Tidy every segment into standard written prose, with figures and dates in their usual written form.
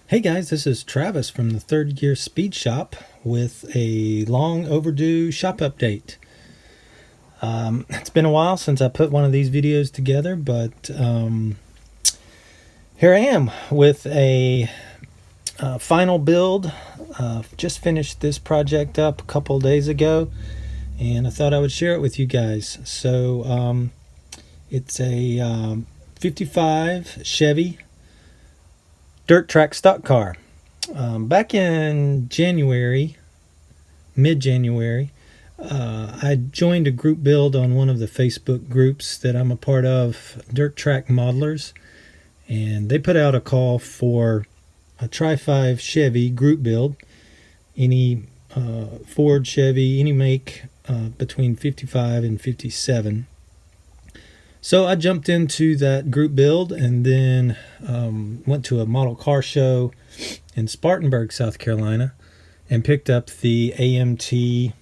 Hey guys, this is Travis from the Third Gear Speed Shop with a long overdue shop update. It's been a while since I put one of these videos together, but here I am with a final build. Just finished this project up a couple days ago, and I thought I would share it with you guys. So it's a 55 Chevy dirt track stock car. Back in January, mid-January, I joined a group build on one of the Facebook groups that I'm a part of, Dirt Track Modelers, and they put out a call for a Tri-5 Chevy group build, any Ford, Chevy, any make between 55 and 57. So I jumped into that group build and then went to a model car show in Spartanburg, South Carolina, and picked up the AMT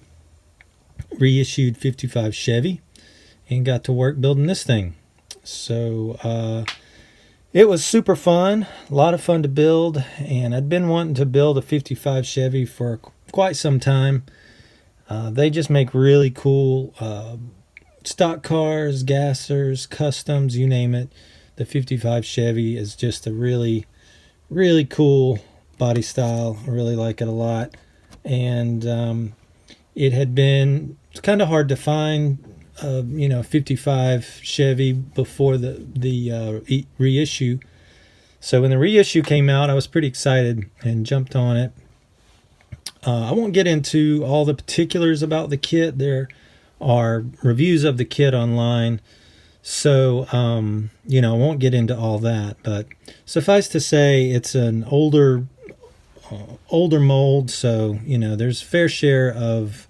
reissued 55 Chevy and got to work building this thing. So it was super fun, a lot of fun to build, and I'd been wanting to build a 55 Chevy for quite some time. They just make really cool stock cars, gassers, customs, you name it. The 55 Chevy is just a really, really cool body style. I really like it a lot. And it had been kind of hard to find, 55 Chevy before the reissue. So when the reissue came out, I was pretty excited and jumped on it. I won't get into all the particulars about the kit. There are reviews of the kit online, so I won't get into all that, but suffice to say it's an older mold, so there's a fair share of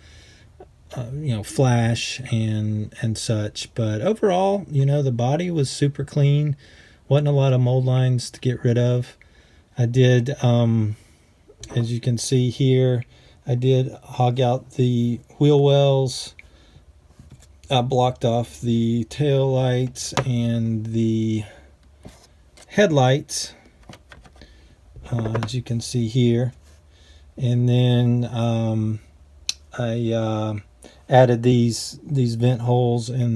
flash and such, but overall the body was super clean. Wasn't a lot of mold lines to get rid of. I did, as you can see here, I did hog out the wheel wells. I blocked off the tail lights and the headlights, as you can see here. And then I added these vent holes in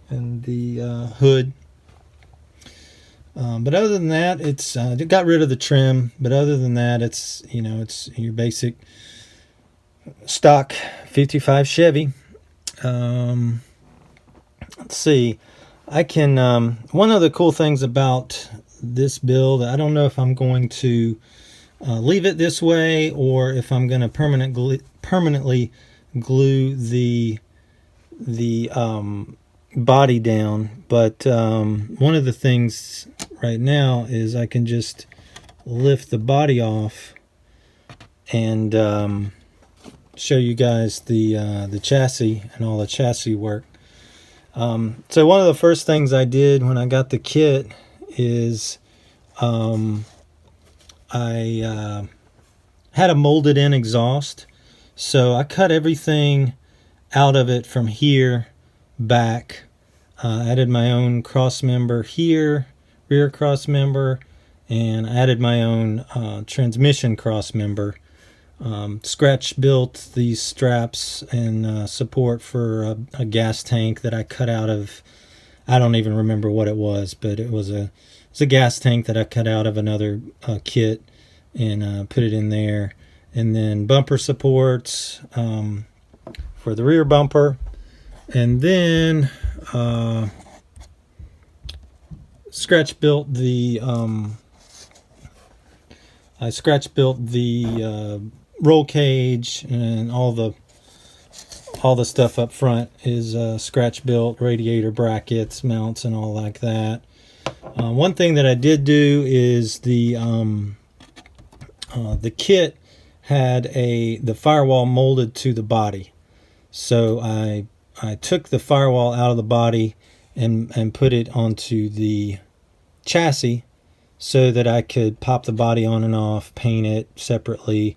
the hood. But other than that, it got rid of the trim. But other than that, it's your basic stock 55 Chevy. Let's see. I can. One of the cool things about this build, I don't know if I'm going to leave it this way or if I'm going to permanently glue the body down. But one of the things right now is I can just lift the body off and show you guys the chassis and all the chassis work. So one of the first things I did when I got the kit is I had a molded in exhaust, so I cut everything out of it from here back. Added my own cross member here, rear cross member, and added my own transmission cross member. Scratch built these straps and support for a gas tank that I cut out of, I don't even remember what it was, but it was a gas tank that I cut out of another kit and put it in there. And then bumper supports for the rear bumper, and then scratch built the roll cage, and all the stuff up front is scratch built, radiator brackets, mounts, and all like that. One thing that I did do is the kit had the firewall molded to the body, so I took the firewall out of the body and put it onto the chassis so that I could pop the body on and off, paint it separately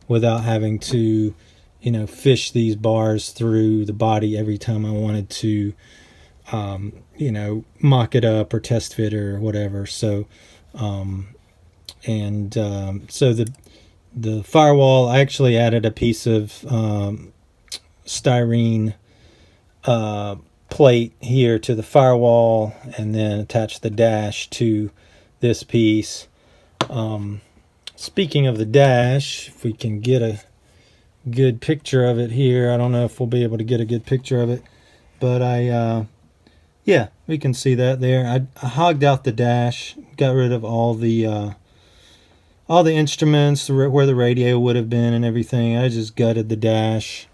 without having to fish these bars through the body every time I wanted to mock it up or test fit or whatever. So And so the firewall, I actually added a piece of styrene plate here to the firewall, and then attach the dash to this piece. Speaking of the dash, if we can get a good picture of it here, I don't know if we'll be able to get a good picture of it, but yeah, we can see that there. I hogged out the dash, got rid of all the instruments where the radio would have been and everything. I just gutted the dash.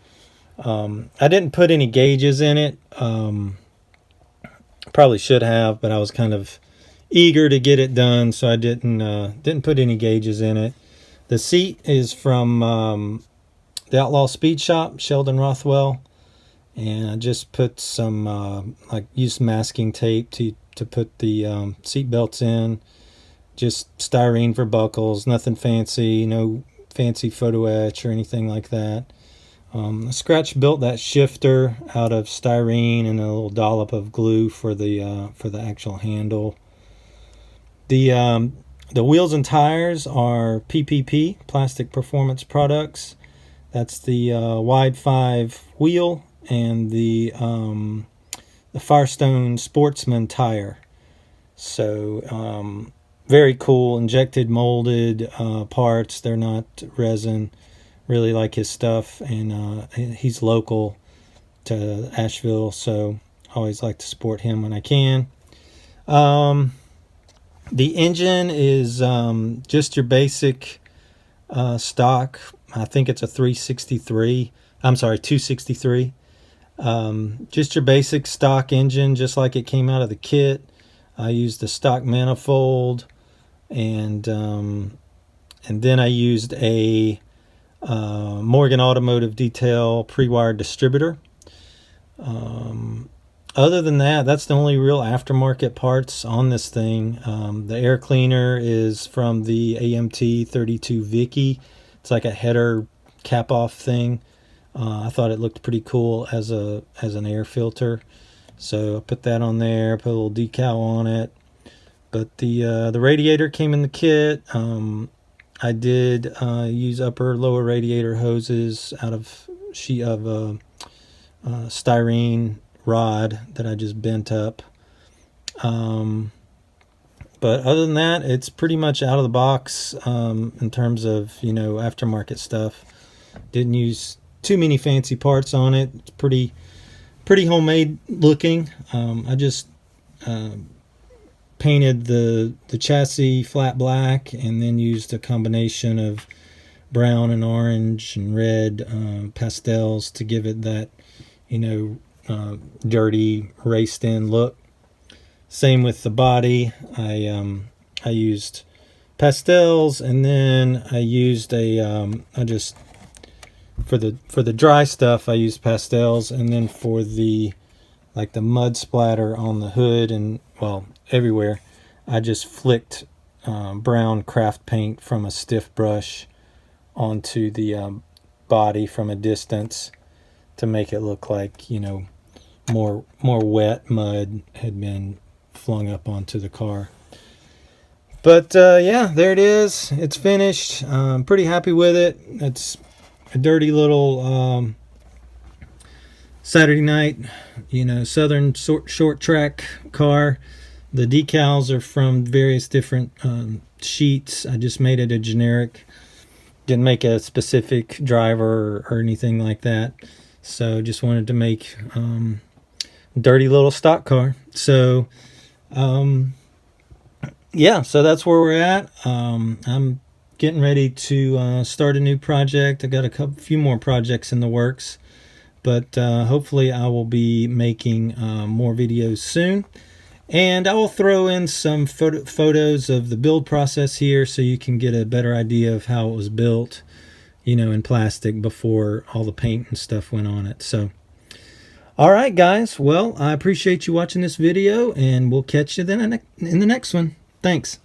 I didn't put any gauges in it. Probably should have, but I was kind of eager to get it done, so I didn't put any gauges in it. The seat is from the Outlaw Speed Shop, Sheldon Rothwell, and I just put some used masking tape to put the seat belts in. Just styrene for buckles, nothing fancy, no fancy photo etch or anything like that. I scratch built that shifter out of styrene and a little dollop of glue for the actual handle. The wheels and tires are PPP, Plastic Performance Products. That's the wide 5 wheel and the Firestone Sportsman tire. So very cool, injected molded parts. They're not resin. Really like his stuff, and he's local to Asheville, so I always like to support him when I can. The engine is just your basic stock. I think it's a 263. Just your basic stock engine, just like it came out of the kit. I used the stock manifold, and then I used a Morgan Automotive Detail pre-wired distributor. Other than that, that's the only real aftermarket parts on this thing. The air cleaner is from the AMT 32 Vicky. It's like a header cap off thing. I thought it looked pretty cool as an air filter, so I put that on there. Put a little decal on it. But the radiator came in the kit. I did use lower radiator hoses out of styrene rod that I just bent up. But other than that, it's pretty much out of the box in terms of aftermarket stuff. Didn't use too many fancy parts on it. It's pretty homemade looking. I just painted the chassis flat black, and then used a combination of brown and orange and red pastels to give it that dirty raced in look. Same with the body. I used pastels, and then I used for the dry stuff I used pastels, and then for the mud splatter on the hood and everywhere, I just flicked brown craft paint from a stiff brush onto the body from a distance to make it look like more wet mud had been flung up onto the car. But yeah, there it is. It's finished. I'm pretty happy with it. It's a dirty little Saturday night, Southern short track car. The decals are from various different sheets. I just made it a generic. Didn't make a specific driver or anything like that. So just wanted to make dirty little stock car. So yeah, so that's where we're at. I'm getting ready to start a new project. I got a few more projects in the works, but hopefully I will be making more videos soon. And I will throw in some photos of the build process here, so you can get a better idea of how it was built, in plastic before all the paint and stuff went on it. So, all right, guys. Well, I appreciate you watching this video, and we'll catch you then in the next one. Thanks.